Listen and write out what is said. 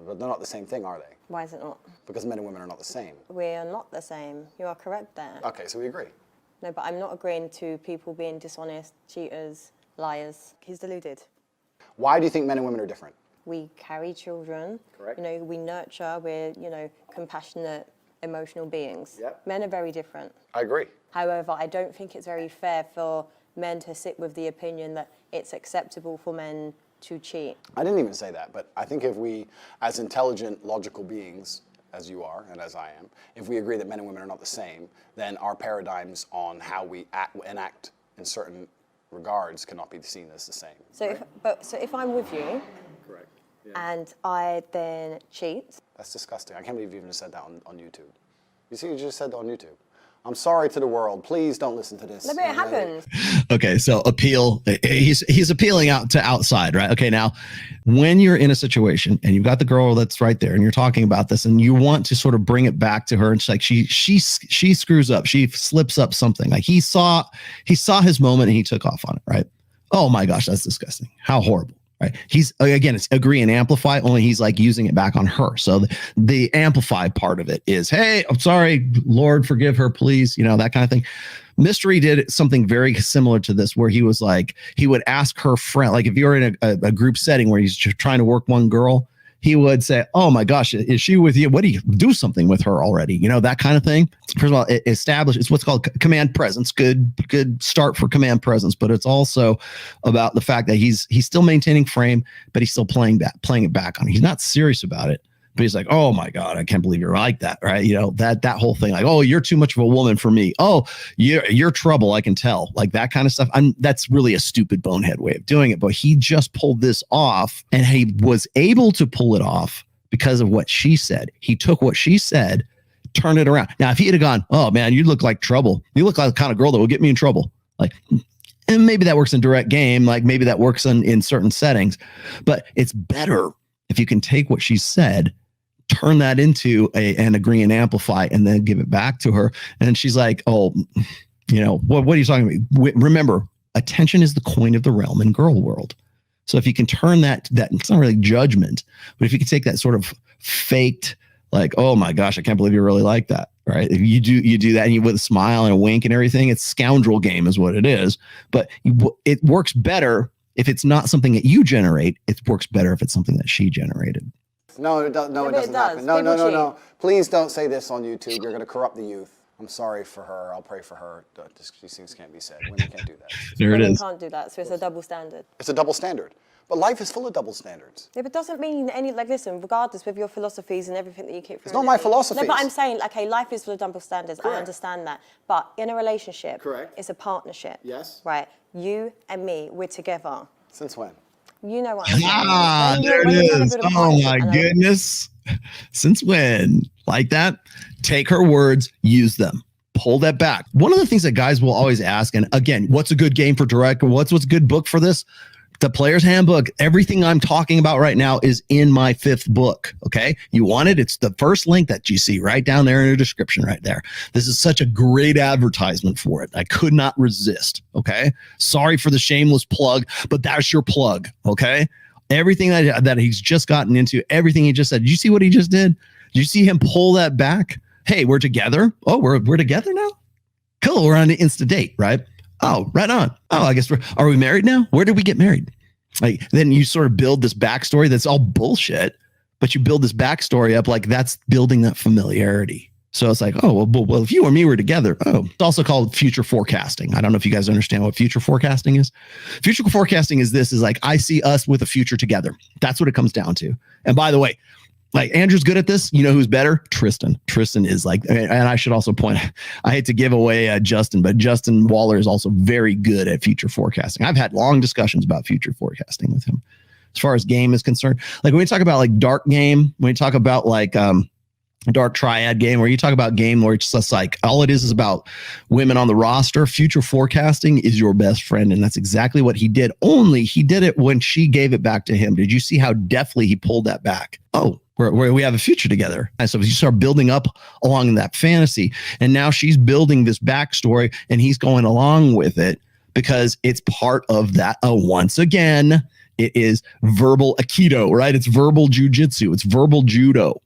but they're not the same thing, are they? Why is it not? Because men and women are not the same. We are not the same. You are correct there. Okay, so we agree. No, but I'm not agreeing to people being dishonest, cheaters, liars. He's deluded. Why do you think men and women are different? We carry children. Correct. You know, we nurture. We're, you know, compassionate, emotional beings. Yep. Men are very different. I agree. However, I don't think it's very fair for men to sit with the opinion that it's acceptable for men to cheat. I didn't even say that, but I think if we, as intelligent, logical beings, as you are and as I am, if we agree that men and women are not the same, then our paradigms on how we enact in certain regards cannot be seen as the same. So, right? so if I'm with you, Correct. Yeah. and I then cheat. That's disgusting. I can't believe you even said that on YouTube. You see, you just said that on YouTube. I'm sorry to the world. Please don't listen to this. No, but it happens. Okay, so appeal. He's appealing out to outside, right? Okay, now when you're in a situation and you've got the girl that's right there and you're talking about this and you want to sort of bring it back to her, and she's like she screws up, she slips up something. Like he saw his moment and he took off on it, right? Oh my gosh, that's disgusting. How horrible. Right. He's again, it's agree and amplify, only he's like using it back on her. So the amplify part of it is, hey, I'm sorry, Lord, forgive her, please. You know, that kind of thing. Mystery did something very similar to this, where he was like, he would ask her friend, like if you're in a group setting where he's just trying to work one girl, he would say, oh my gosh, is she with you? What do you do something with her already? You know, that kind of thing. First of all, it's what's called command presence. Good start for command presence, but it's also about the fact that he's still maintaining frame, but he's still playing it back on. He's not serious about it, but he's like, oh my God, I can't believe you're like that. Right. You know, that whole thing, like, oh, you're too much of a woman for me. Oh, you're trouble. I can tell, like that kind of stuff. That's really a stupid bonehead way of doing it. But he just pulled this off, and he was able to pull it off because of what she said. He took what she said, turned it around. Now, if he had gone, oh man, you look like trouble. You look like the kind of girl that will get me in trouble. Like, and maybe that works in direct game. Like maybe that works in certain settings, but it's better if you can take what she said, turn that into an agree and amplify, and then give it back to her. And she's like, oh, you know, what are you talking about? Remember, attention is the coin of the realm in girl world. So if you can turn that it's not really judgment, but if you can take that sort of faked, like, oh my gosh, I can't believe you really like that. Right. If you do that and you with a smile and a wink and everything, it's scoundrel game is what it is. But it works better if it's not something that you generate. It works better if it's something that she generated. No, it doesn't happen. No. Please don't say this on YouTube. You're going to corrupt the youth. I'm sorry for her. I'll pray for her. These things can't be said. Women can't do that. There it Women is. can't do that, so it's a double standard. It's a double standard. But life is full of double standards. Yeah, but doesn't mean any, like, listen, regardless with your philosophies and everything that you keep. It's not my philosophies. No, but I'm saying, okay, life is full of double standards. Correct. I understand that. But in a relationship, Correct. It's a partnership. Yes. Right. You and me, we're together. Since when? You know what I'm saying. Ah, there it is. Oh my goodness. Since when? Like that? Take her words, use them. Pull that back. One of the things that guys will always ask, and again, what's a good game for direct? What's a good book for this? The Player's Handbook. Everything I'm talking about right now is in my 5th book. Okay. You want it? It's the first link that you see right down there in the description right there. This is such a great advertisement for it. I could not resist. Okay. Sorry for the shameless plug, but that's your plug. Okay. Everything that he's just gotten into, everything he just said. Did you see what he just did? Did you see him pull that back? Hey, we're together. Oh, we're together now. Cool. We're on an Insta date, right? Oh, right on. Oh, I guess are we married now? Where did we get married? Like, then you sort of build this backstory that's all bullshit, but you build this backstory up like that's building that familiarity. So it's like, oh, well, if you or me were together, oh, it's also called future forecasting. I don't know if you guys understand what future forecasting is. Future forecasting is like, I see us with a future together. That's what it comes down to. And by the way, like Andrew's good at this. You know who's better? Tristan. Tristan is like, and I should also point, I hate to give away Justin, but Justin Waller is also very good at future forecasting. I've had long discussions about future forecasting with him. As far as game is concerned, like when we talk about like dark game, when we talk about like dark triad game, where you talk about game where it's just like all it is about women on the roster, future forecasting is your best friend. And that's exactly what he did. Only he did it when she gave it back to him. Did you see how deftly he pulled that back? Oh, we have a future together. And so you start building up along that fantasy, and now she's building this backstory and he's going along with it because it's part of that. Once again, It is verbal aikido, right? It's verbal jujitsu. It's verbal judo.